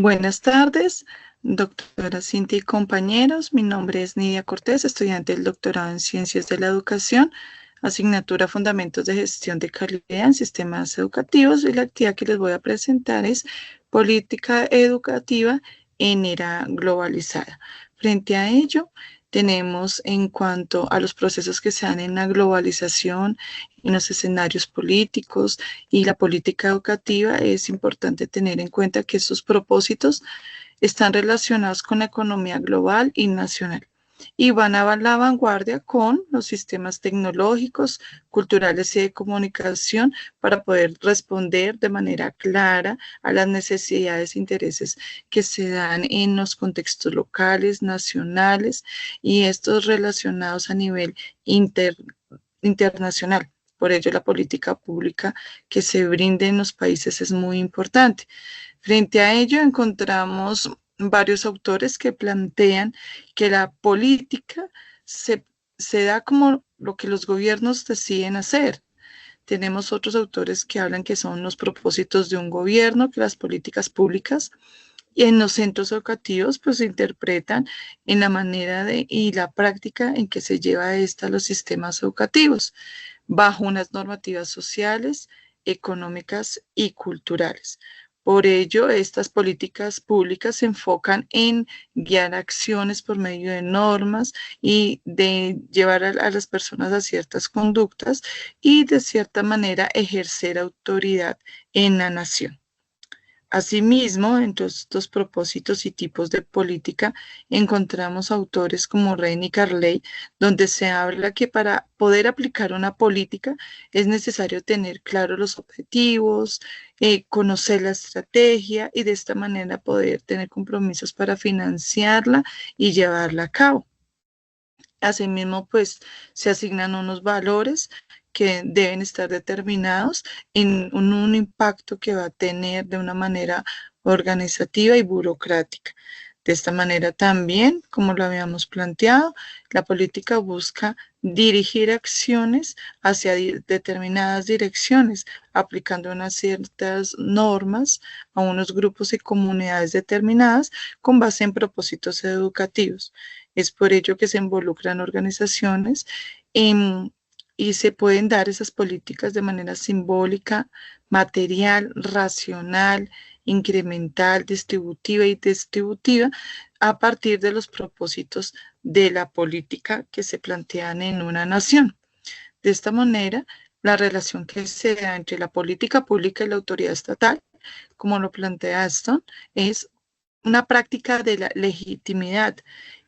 Buenas tardes, doctora Cintia y compañeros. Mi nombre es Nidia Cortés, estudiante del doctorado en Ciencias de la Educación, asignatura Fundamentos de Gestión de Calidad en Sistemas Educativos, y la actividad que les voy a presentar es Política Educativa en Era Globalizada. Frente a ello, tenemos en cuanto a los procesos que se dan en la globalización, en los escenarios políticos y la política educativa, es importante tener en cuenta que estos propósitos están relacionados con la economía global y nacional y van a la vanguardia con los sistemas tecnológicos, culturales y de comunicación para poder responder de manera clara a las necesidades e intereses que se dan en los contextos locales, nacionales y estos relacionados a nivel internacional. Por ello, la política pública que se brinde en los países es muy importante. Frente a ello, encontramos varios autores que plantean que la política se da como lo que los gobiernos deciden hacer. Tenemos otros autores que hablan que son los propósitos de un gobierno, que las políticas públicas y en los centros educativos pues se interpretan en la manera y la práctica en que se lleva esta a los sistemas educativos, bajo unas normativas sociales, económicas y culturales. Por ello, estas políticas públicas se enfocan en guiar acciones por medio de normas y de llevar a las personas a ciertas conductas y de cierta manera ejercer autoridad en la nación. Asimismo, entre estos propósitos y tipos de política, encontramos autores como Rein y Carley, donde se habla que para poder aplicar una política es necesario tener claros los objetivos, conocer la estrategia y de esta manera poder tener compromisos para financiarla y llevarla a cabo. Asimismo, pues se asignan unos valores que deben estar determinados en un impacto que va a tener de una manera organizativa y burocrática. De esta manera también, como lo habíamos planteado, la política busca dirigir acciones hacia determinadas direcciones, aplicando unas ciertas normas a unos grupos y comunidades determinadas con base en propósitos educativos. Es por ello que se involucran organizaciones y se pueden dar esas políticas de manera simbólica, material, racional, incremental, distributiva y distributiva a partir de los propósitos de la política que se plantean en una nación. De esta manera, la relación que se da entre la política pública y la autoridad estatal, como lo plantea Aston, es una práctica de la legitimidad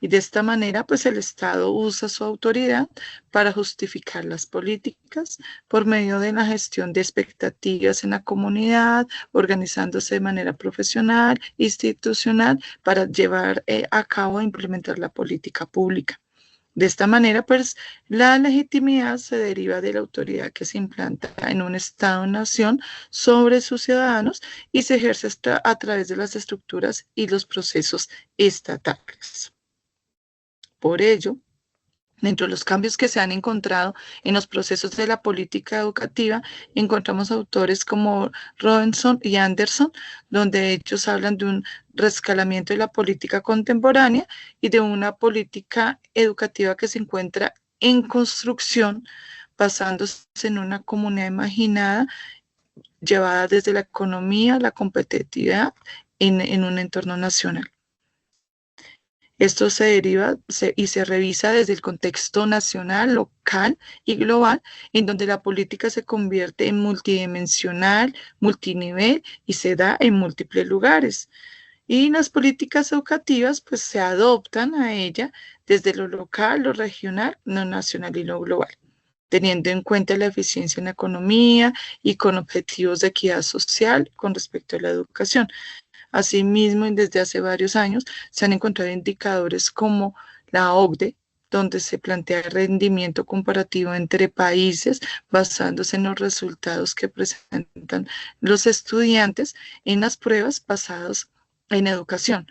y de esta manera pues el Estado usa su autoridad para justificar las políticas por medio de la gestión de expectativas en la comunidad, organizándose de manera profesional, institucional para llevar a cabo e implementar la política pública. De esta manera, pues, la legitimidad se deriva de la autoridad que se implanta en un Estado-nación sobre sus ciudadanos y se ejerce a través de las estructuras y los procesos estatales. Por ello, dentro de los cambios que se han encontrado en los procesos de la política educativa, encontramos autores como Robinson y Anderson, donde ellos hablan de un rescalamiento de la política contemporánea y de una política educativa que se encuentra en construcción, basándose en una comunidad imaginada, llevada desde la economía, la competitividad en un entorno nacional. Esto se deriva y se revisa desde el contexto nacional, local y global, en donde la política se convierte en multidimensional, multinivel y se da en múltiples lugares. Y las políticas educativas pues se adoptan a ella desde lo local, lo regional, lo nacional y lo global, teniendo en cuenta la eficiencia en la economía y con objetivos de equidad social con respecto a la educación. Asimismo, y desde hace varios años, se han encontrado indicadores como la OCDE, donde se plantea el rendimiento comparativo entre países basándose en los resultados que presentan los estudiantes en las pruebas basadas en educación.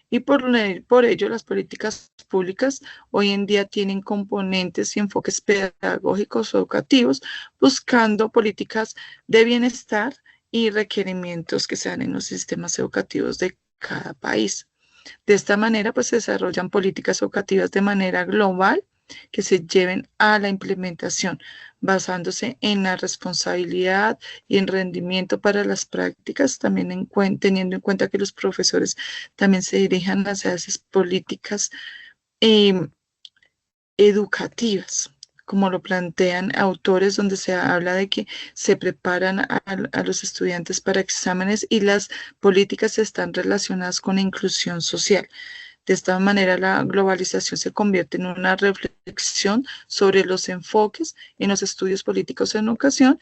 Y por ello, las políticas públicas hoy en día tienen componentes y enfoques pedagógicos o educativos, buscando políticas de bienestar y requerimientos que se dan en los sistemas educativos de cada país. De esta manera, pues se desarrollan políticas educativas de manera global que se lleven a la implementación, basándose en la responsabilidad y en rendimiento para las prácticas, también teniendo en cuenta que los profesores también se dirijan hacia esas políticas eh, educativas, como lo plantean autores donde se habla de que se preparan a los estudiantes para exámenes y las políticas están relacionadas con la inclusión social. De esta manera, la globalización se convierte en una reflexión sobre los enfoques en los estudios políticos en educación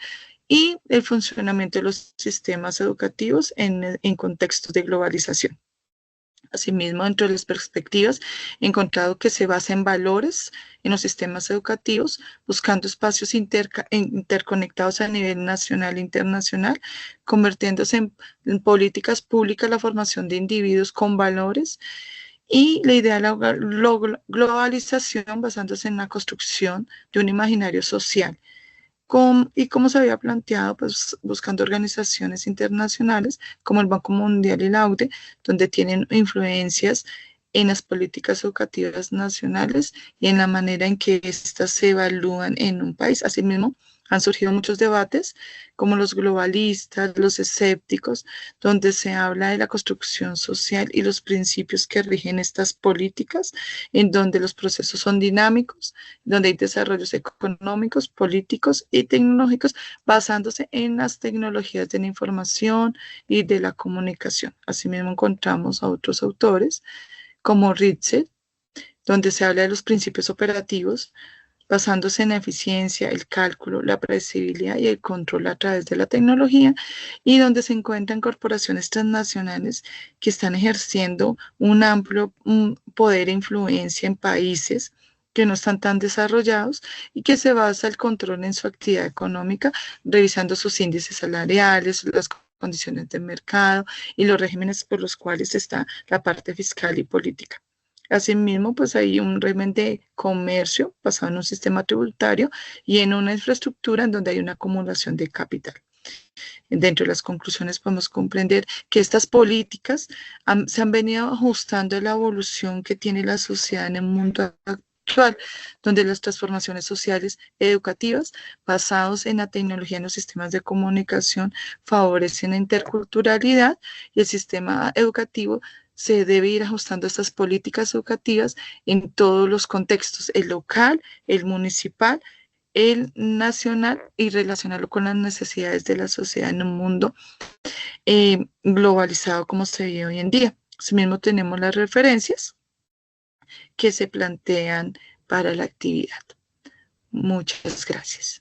y el funcionamiento de los sistemas educativos en contextos de globalización. Asimismo, dentro de las perspectivas, he encontrado que se basa en valores en los sistemas educativos, buscando espacios interconectados a nivel nacional e internacional, convirtiéndose en políticas públicas la formación de individuos con valores y la idea de la globalización basándose en la construcción de un imaginario social y como se había planteado, pues buscando organizaciones internacionales como el Banco Mundial y la UDE, donde tienen influencias en las políticas educativas nacionales y en la manera en que éstas se evalúan en un país. Asimismo, han surgido muchos debates, como los globalistas, los escépticos, donde se habla de la construcción social y los principios que rigen estas políticas, en donde los procesos son dinámicos, donde hay desarrollos económicos, políticos y tecnológicos basándose en las tecnologías de la información y de la comunicación. Asimismo, encontramos a otros autores como Ritzel, donde se habla de los principios operativos basándose en la eficiencia, el cálculo, la predecibilidad y el control a través de la tecnología, y donde se encuentran corporaciones transnacionales que están ejerciendo un amplio poder e influencia en países que no están tan desarrollados y que se basa el control en su actividad económica, revisando sus índices salariales, las condiciones de mercado y los regímenes por los cuales está la parte fiscal y política. Asimismo, pues hay un régimen de comercio basado en un sistema tributario y en una infraestructura en donde hay una acumulación de capital. Dentro de las conclusiones podemos comprender que estas políticas se han venido ajustando a la evolución que tiene la sociedad en el mundo actual, donde las transformaciones sociales educativas basadas en la tecnología en los sistemas de comunicación favorecen la interculturalidad y el sistema educativo se debe ir ajustando a estas políticas educativas en todos los contextos, el local, el municipal, el nacional y relacionarlo con las necesidades de la sociedad en un mundo globalizado como se vive hoy en día. Asimismo tenemos las referencias que se plantean para la actividad. Muchas gracias.